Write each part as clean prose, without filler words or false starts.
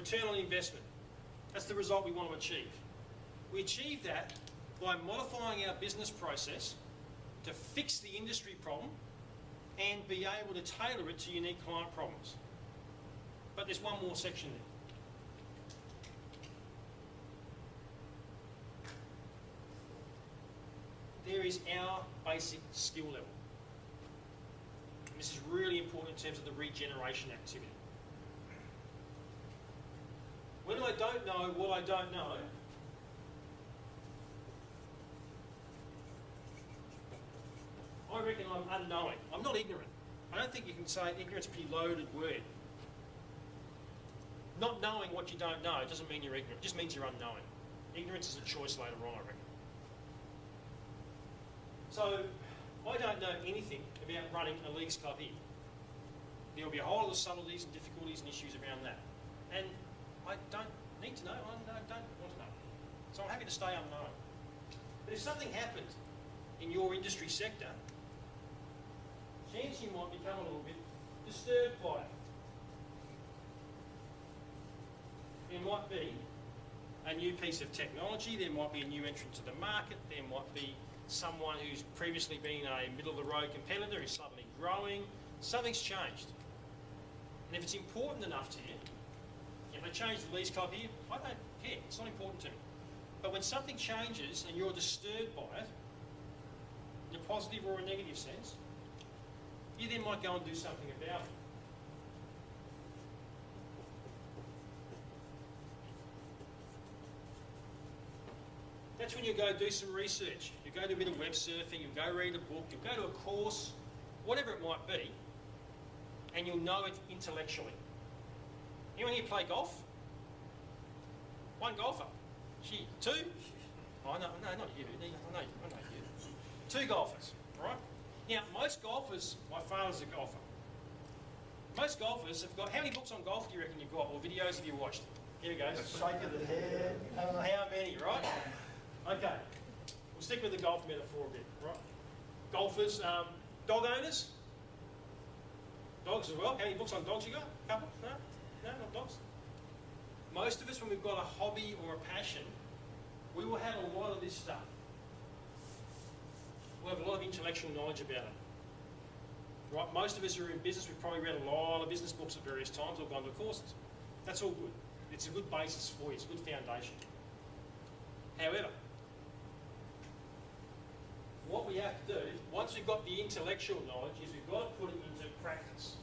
return on investment. That's the result we want to achieve. We achieve that by modifying our business process to fix the industry problem and be able to tailor it to unique client problems. But there's one more section there. There is our basic skill level. And this is really important in terms of the regeneration activity. When I don't know what I don't know, I reckon I'm unknowing. I'm not ignorant. I don't think you can say ignorance is a pretty loaded word. Not knowing what you don't know doesn't mean you're ignorant. It just means you're unknowing. Ignorance is a choice later on, I reckon. So, I don't know anything about running a leagues club here. There will be a whole lot of subtleties and difficulties and issues around that. And I don't need to know, I don't want to know. So I'm happy to stay unknown. But if something happened in your industry sector, chance you might become a little bit disturbed by it. There might be a new piece of technology, there might be a new entrant to the market, there might be someone who's previously been a middle-of-the-road competitor who's suddenly growing. Something's changed. And if it's important enough to you, if they change the leagues club here, I don't care, it's not important to me. But when something changes and you're disturbed by it, in a positive or a negative sense, you then might go and do something about it. That's when you go do some research. You go do a bit of web surfing, you go read a book, you go to a course, whatever it might be, and you'll know it intellectually. Anyone here play golf? One golfer. Gee, two? Oh, no, not you. I know you. Two golfers, right? Now, most golfers, my father's a golfer. Most golfers have got, how many books on golf do you reckon you've got, or videos have you watched? Here we go, shake of the head. I don't know how many, right? Okay, we'll stick with the golf metaphor a bit, right? Golfers, dog owners? Dogs as well. How many books on dogs you got? A couple? No? No, not dogs. Most of us, when we've got a hobby or a passion, we will have a lot of this stuff. We'll have a lot of intellectual knowledge about it. Right? Most of us who are in business, we've probably read a lot of business books at various times or gone to courses. That's all good. It's a good basis for you. It's a good foundation. However, what we have to do, once we've got the intellectual knowledge, is we've got to put it into practice.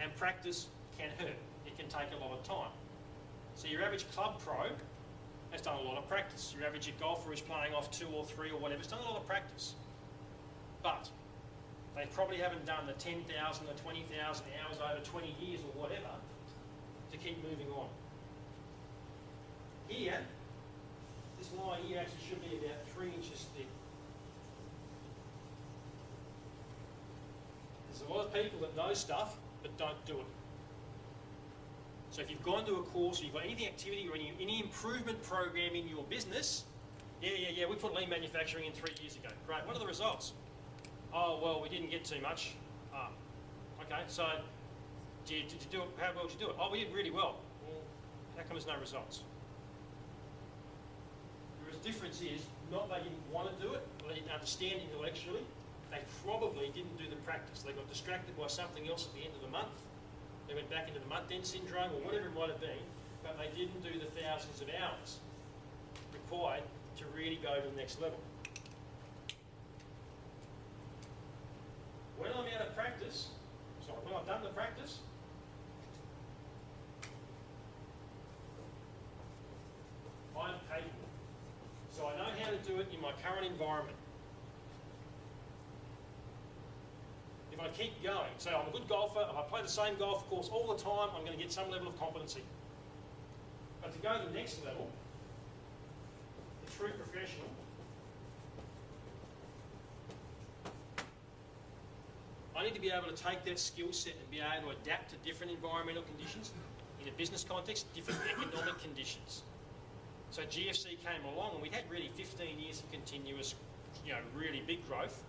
And practice can hurt. It can take a lot of time. So your average club pro has done a lot of practice. Your average golfer who's playing off 2 or 3 or whatever has done a lot of practice. But they probably haven't done the 10,000 or 20,000 hours over 20 years or whatever to keep moving on. Here, this line here actually should be about 3 inches thick. There's a lot of people that know stuff but don't do it. So if you've gone to a course or you've got any activity or any improvement program in your business, yeah, we put lean manufacturing in 3 years ago. Great, what are the results? Oh, well, we didn't get too much. Okay, so did you do it? How well did you do it? Oh, we did really well. Well, how come there's no results? The difference is not they didn't want to do it, or they didn't understand intellectually. They probably didn't do the practice. They got distracted by something else at the end of the month. They went back into the month-end syndrome or whatever it might have been, but they didn't do the thousands of hours required to really go to the next level. When I'm out of practice, when I've done the practice, I'm capable. So I know how to do it in my current environment. If I keep going, so I'm a good golfer, if I play the same golf course all the time, I'm going to get some level of competency. But to go to the next level, the true professional, I need to be able to take that skill set and be able to adapt to different environmental conditions, in a business context, different economic conditions. So GFC came along and we had really 15 years of continuous, really big growth.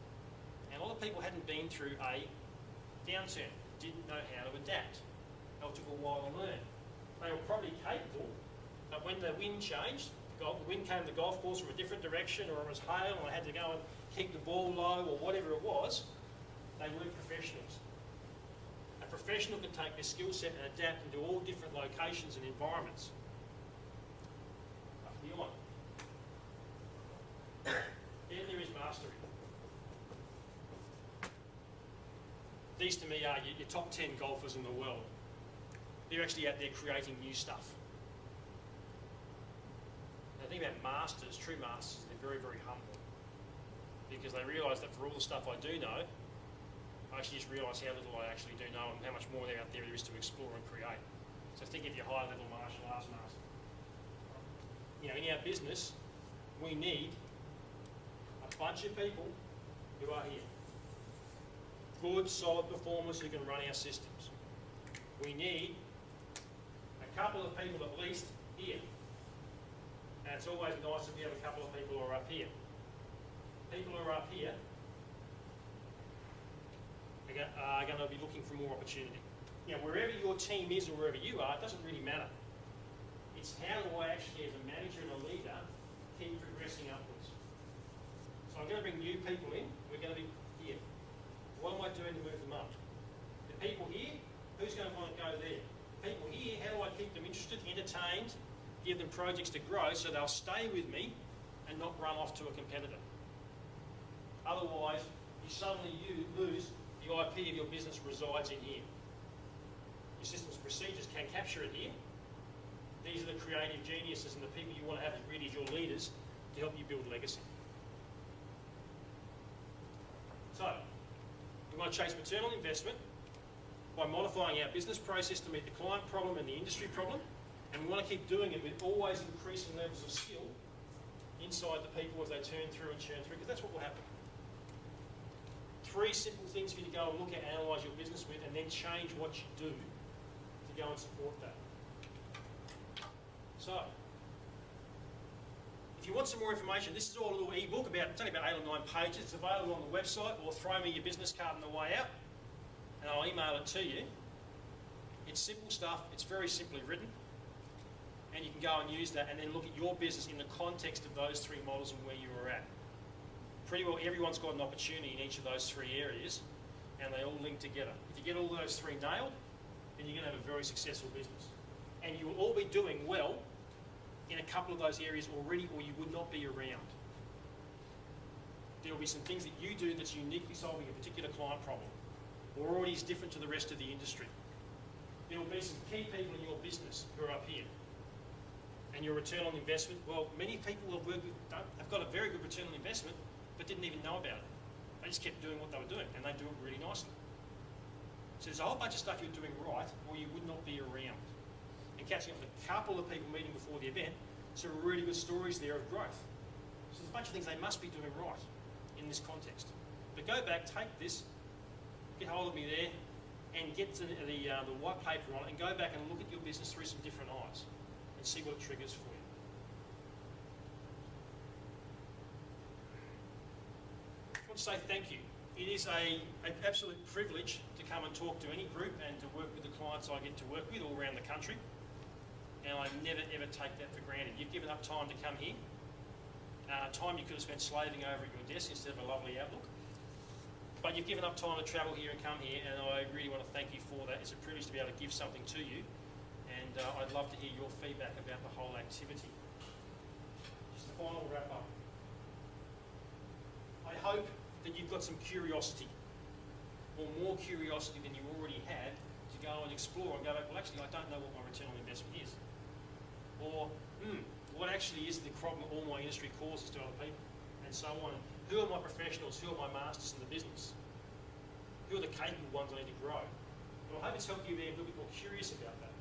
And a lot of people hadn't been through a downturn, didn't know how to adapt. It took a while to learn. They were probably capable, but when the wind changed, the wind came to the golf course from a different direction, or it was hail and I had to go and keep the ball low or whatever it was, they weren't professionals. A professional can take their skill set and adapt into all different locations and environments. Up beyond. Then there is mastery. These to me are your top 10 golfers in the world. They're actually out there creating new stuff. The thing about masters, true masters, they're very, very humble. Because they realise that for all the stuff I do know, I actually just realise how little I actually do know and how much more there out there is to explore and create. So think of your high level martial arts master. You know, in our business, we need a bunch of people who are here. Good, solid performers who can run our systems. We need a couple of people at least here. And it's always nice if we have a couple of people who are up here. People who are up here are going to be looking for more opportunity. Now, wherever your team is or wherever you are, it doesn't really matter. It's how do I actually, as a manager and a leader, keep progressing upwards. So I'm going to bring new people in. We're going to be here. What am I doing to move them up? The people here, who's going to want to go there? People here, how do I keep them interested, entertained, give them projects to grow so they'll stay with me and not run off to a competitor. Otherwise, you lose the IP of your business resides in here. Your systems and procedures can capture it here. These are the creative geniuses and the people you want to have as really as your leaders to help you build legacy. So, we want to chase return on investment by modifying our business process to meet the client problem and the industry problem. And we want to keep doing it with always increasing levels of skill inside the people as they turn through and churn through, because that's what will happen. 3 simple things for you to go and look at, analyse your business with, and then change what you do to go and support that. So, if you want some more information, this is all a little e-book, it's only about 8 or 9 pages. It's available on the website, or throw me your business card on the way out, and I'll email it to you. It's simple stuff, it's very simply written, and you can go and use that and then look at your business in the context of those 3 models and where you are at. Pretty well everyone's got an opportunity in each of those 3 areas, and they all link together. If you get all those 3 nailed, then you're going to have a very successful business. And you will all be doing well in a couple of those areas already, or you would not be around. There will be some things that you do that's uniquely solving a particular client problem, or already is different to the rest of the industry. There will be some key people in your business who are up here. And your return on investment, well, many people have got a very good return on investment, but didn't even know about it. They just kept doing what they were doing, and they do it really nicely. So there's a whole bunch of stuff you're doing right, or you would not be around. And catching up with a couple of people meeting before the event, some really good stories there of growth. So there's a bunch of things they must be doing right in this context. But go back, take this, get hold of me there, and get to the white paper on it, and go back and look at your business through some different eyes, and see what it triggers for you. I want to say thank you. It is an absolute privilege to come and talk to any group and to work with the clients I get to work with all around the country. And I never ever take that for granted. You've given up time to come here. Time you could have spent slaving over at your desk instead of a lovely outlook. But you've given up time to travel here and come here, and I really want to thank you for that. It's a privilege to be able to give something to you, and I'd love to hear your feedback about the whole activity. Just a final wrap up. I hope that you've got some curiosity, or more curiosity than you already had, to go and explore and go back, well actually I don't know what my return on investment is. Or, what actually is the problem all my industry causes to other people, and so on. Who are my professionals? Who are my masters in the business? Who are the capable ones I need to grow? And I hope it's helped you be a little bit more curious about that.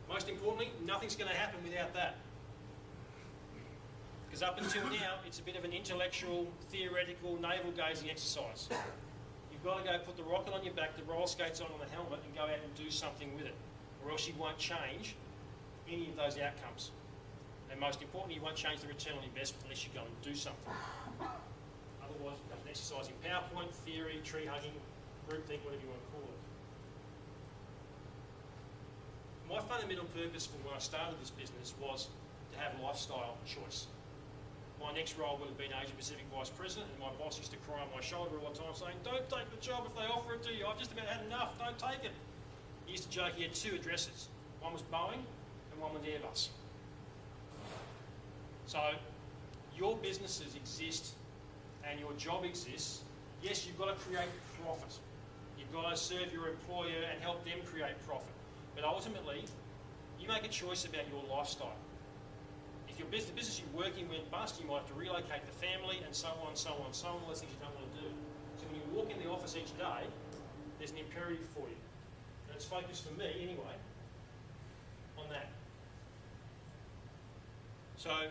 Most importantly, nothing's going to happen without that. Because up until now, it's a bit of an intellectual, theoretical, navel-gazing exercise. You've got to go put the rocket on your back, the roller skates on the helmet, and go out and do something with it. Or else you won't change any of those outcomes. And most importantly, you won't change the return on investment unless you go and do something. Otherwise, was becomes an exercise in PowerPoint, theory, tree hugging, groupthink, whatever you want to call it. My fundamental purpose for when I started this business was to have lifestyle choice. My next role would have been Asia Pacific Vice President, and my boss used to cry on my shoulder all the time saying, "Don't take the job if they offer it to you. I've just about had enough, don't take it." He used to joke he had 2 addresses. One was Boeing and one was Airbus. So your businesses exist and your job exists. Yes, you've got to create profit. You've got to serve your employer and help them create profit. But ultimately, you make a choice about your lifestyle. If your business, the business you're working went bust, you might have to relocate the family and so on, so on, so on, all those things you don't want to do. So when you walk in the office each day, there's an imperative for you. And it's focused for me, anyway, on that. So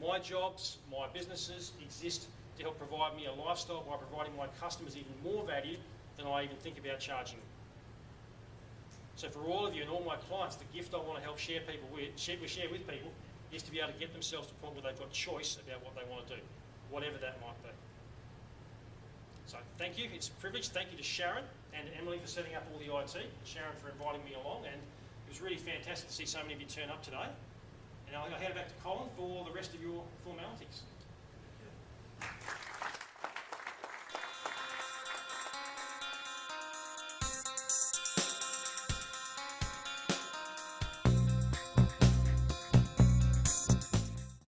my jobs, my businesses exist to help provide me a lifestyle by providing my customers even more value than I even think about charging them. So for all of you and all my clients, the gift I want to help share with people is to be able to get themselves to a point where they've got choice about what they want to do, whatever that might be. So thank you, it's a privilege. Thank you to Sharon and Emily for setting up all the IT, Sharon for inviting me along, and it was really fantastic to see so many of you turn up today. And I'll hand it back to Colin for the rest of your formalities.